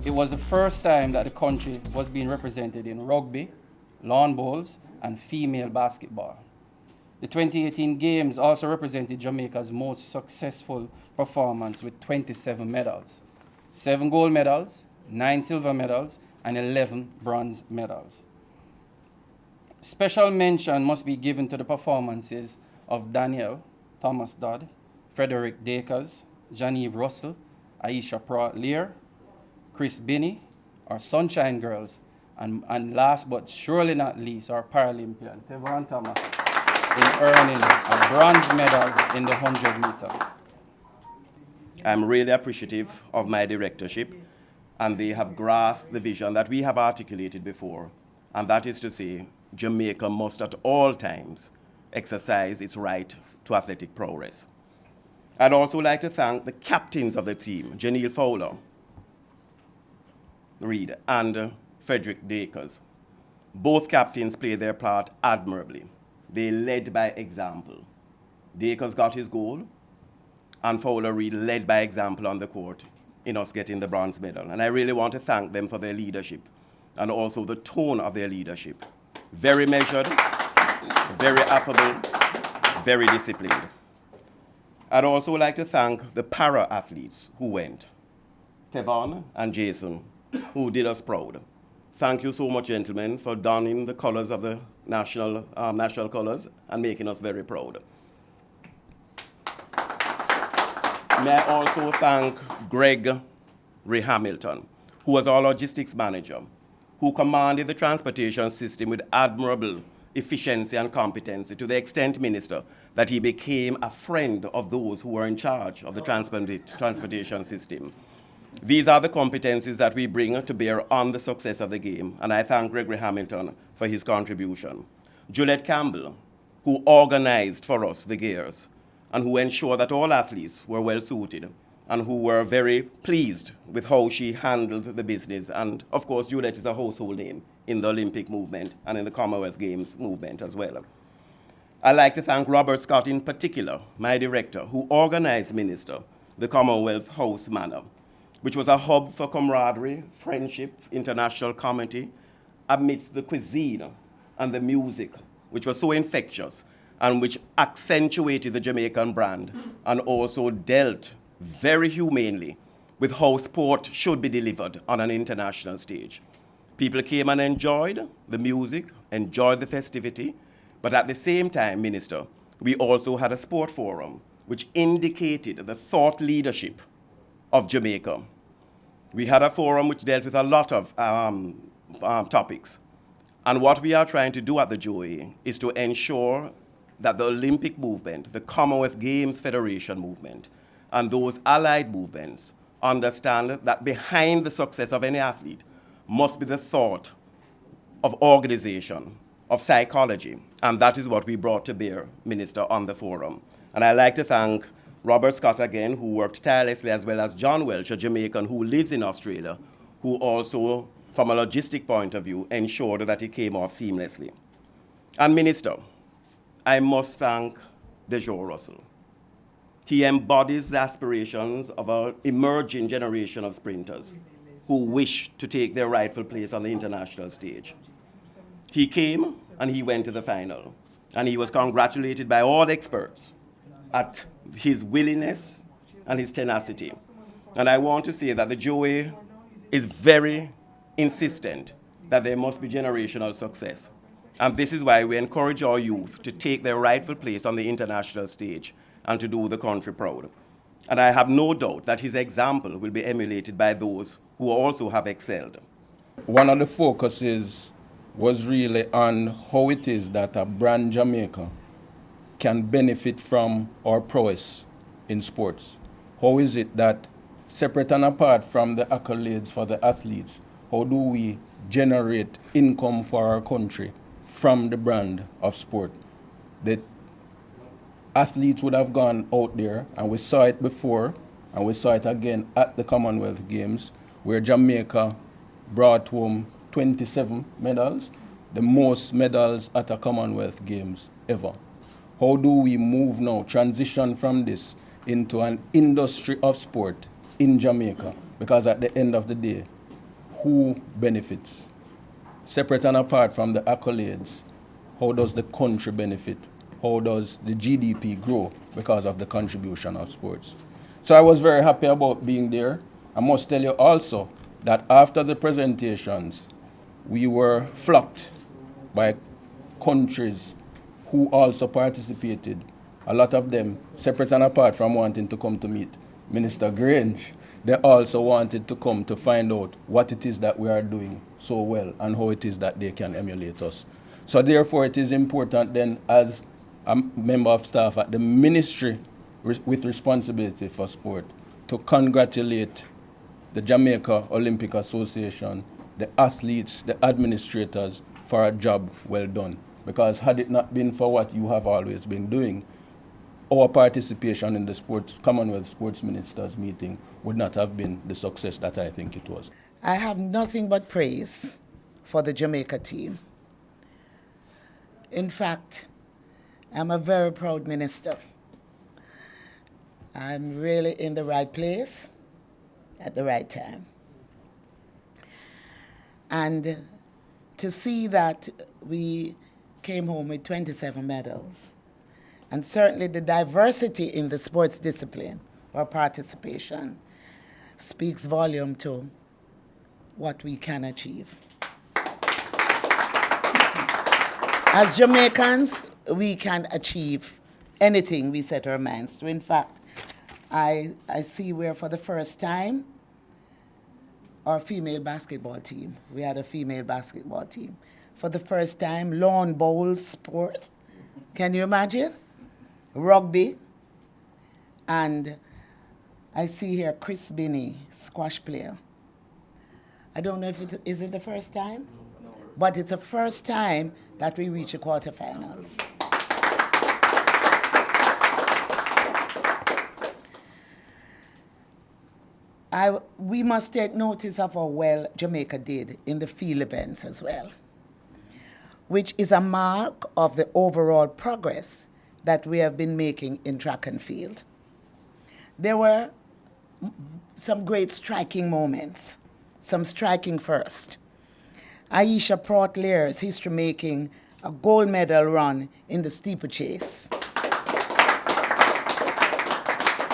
It was the first time that the country was being represented in rugby, lawn bowls, and female basketball. The 2018 Games also represented Jamaica's most successful performance with 27 medals, 7 gold medals, 9 silver medals, and 11 bronze medals. Special mention must be given to the performances of Daniel Thomas Dodd, Frederick Dakers, Genevieve Russell, Aisha Pratt-Lear, Chris Binney, our Sunshine Girls, and last but surely not least, our Paralympian, Tevon Thomas, in earning a bronze medal in the 100 meter. I'm really appreciative of my directorship, and they have grasped the vision that we have articulated before, and that is to say, Jamaica must at all times exercise its right to athletic prowess. I'd also like to thank the captains of the team, Janelle Fowler, Reed, and Frederick Dakers. Both captains played their part admirably. They led by example. Dakers got his goal, and Fowler Reed led by example on the court in us getting the bronze medal. And I really want to thank them for their leadership and also the tone of their leadership. Very measured, very affable, very disciplined. I'd also like to thank the para-athletes who went, Tevon and Jason, who did us proud. Thank you so much, gentlemen, for donning the colors of the national colors and making us very proud. May I also thank Greg Ray Hamilton, who was our logistics manager, who commanded the transportation system with admirable efficiency and competency to the extent, Minister, that he became a friend of those who were in charge of the transportation system. These are the competencies that we bring to bear on the success of the game, and I thank Gregory Hamilton for his contribution. Juliet Campbell, who organized for us the gears, and who ensured that all athletes were well suited, and who were very pleased with how she handled the business. And of course, Juliet is a household name in the Olympic movement and in the Commonwealth Games movement as well. I'd like to thank Robert Scott in particular, my director, who organized, Minister, the Commonwealth House Manor, which was a hub for camaraderie, friendship, international comedy, amidst the cuisine and the music, which was so infectious and which accentuated the Jamaican brand and also dealt very humanely with how sport should be delivered on an international stage. People came and enjoyed the music, enjoyed the festivity, but at the same time, Minister, we also had a sport forum which indicated the thought leadership of Jamaica. We had a forum which dealt with a lot of topics. And what we are trying to do at the JOA is to ensure that the Olympic movement, the Commonwealth Games Federation movement, and those allied movements understand that behind the success of any athlete must be the thought of organization, of psychology, and that is what we brought to bear, Minister, on the forum. And I'd like to thank Robert Scott again, who worked tirelessly, as well as John Welch, a Jamaican who lives in Australia, who also, from a logistic point of view, ensured that it came off seamlessly. And Minister, I must thank Dejour Russell. He embodies the aspirations of an emerging generation of sprinters who wish to take their rightful place on the international stage. He came and he went to the final, and he was congratulated by all experts at his willingness and his tenacity. And I want to say that the JOA is very insistent that there must be generational success. And this is why we encourage our youth to take their rightful place on the international stage and to do the country proud. And I have no doubt that his example will be emulated by those who also have excelled. One of the focuses was really on how it is that a brand Jamaica can benefit from our prowess in sports. How is it that, separate and apart from the accolades for the athletes, how do we generate income for our country from the brand of sport? The athletes would have gone out there, and we saw it before, and we saw it again at the Commonwealth Games, where Jamaica brought home 27 medals, the most medals at a Commonwealth Games ever. How do we move now, transition from this into an industry of sport in Jamaica? Because at the end of the day, who benefits? Separate and apart from the accolades, how does the country benefit? How does the GDP grow because of the contribution of sports? So I was very happy about being there. I must tell you also that after the presentations, we were flocked by countries who also participated. A lot of them, separate and apart from wanting to come to meet Minister Grange, they also wanted to come to find out what it is that we are doing so well and how it is that they can emulate us. So therefore it is important then, as a member of staff at the ministry with responsibility for sport, to congratulate the Jamaica Olympic Association, the athletes, the administrators for a job well done. Because had it not been for what you have always been doing, our participation in the Commonwealth Sports Ministers meeting would not have been the success that I think it was. I have nothing but praise for the Jamaica team. In fact, I'm a very proud minister. I'm really in the right place at the right time. And to see that we came home with 27 medals, and certainly the diversity in the sports discipline or participation speaks volume to what we can achieve. As Jamaicans, we can achieve anything we set our minds to. In fact, I see where for the first time, our female basketball team, we had a female basketball team. For the first time, lawn bowl sport, can you imagine? Rugby, and I see here Chris Binney, squash player. I don't know if is it the first time? But it's the first time that we reach the quarterfinals. We must take notice of how well Jamaica did in the field events as well, which is a mark of the overall progress that we have been making in track and field. There were some great striking moments, some striking first. Aisha Pratt-Lear's history-making a gold medal run in the steeplechase.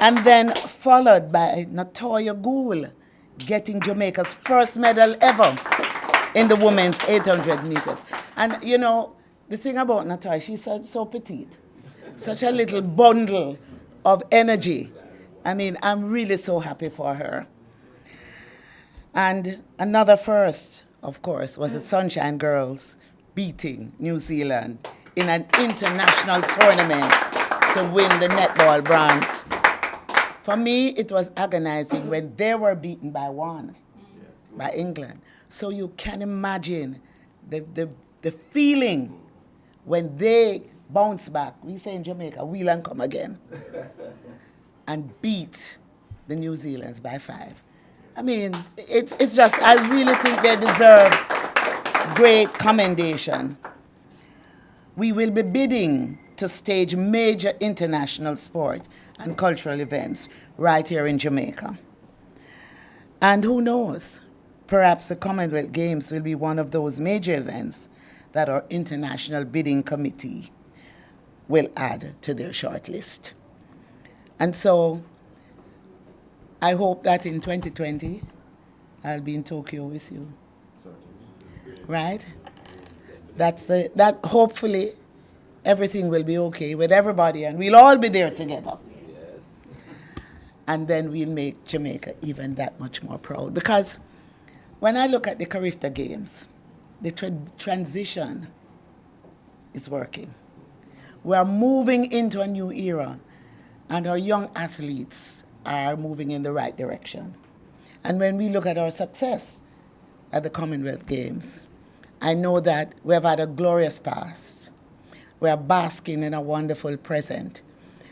And then followed by Natoya Gould getting Jamaica's first medal ever in the women's 800 meters. And you know, the thing about Natoya, she's so petite, such a little bundle of energy. I mean, I'm really so happy for her. And another first, of course, was the Sunshine Girls beating New Zealand in an international tournament to win the netball bronze. For me, it was agonizing when they were beaten by one, by England. So you can imagine the feeling when they bounce back. We say in Jamaica, wheel and come again, and beat the New Zealanders by 5. I mean, it's just, I really think they deserve great commendation. We will be bidding to stage major international sport and cultural events right here in Jamaica. And who knows, perhaps the Commonwealth Games will be one of those major events that our international bidding committee will add to their shortlist. And so I hope that in 2020, I'll be in Tokyo with you. Right? that hopefully everything will be okay with everybody and we'll all be there together. And then we'll make Jamaica even that much more proud. Because when I look at the Carifta Games, the transition is working. We're moving into a new era, and our young athletes are moving in the right direction. And when we look at our success at the Commonwealth Games, I know that we have had a glorious past. We are basking in a wonderful present,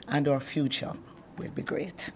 and our future will be great.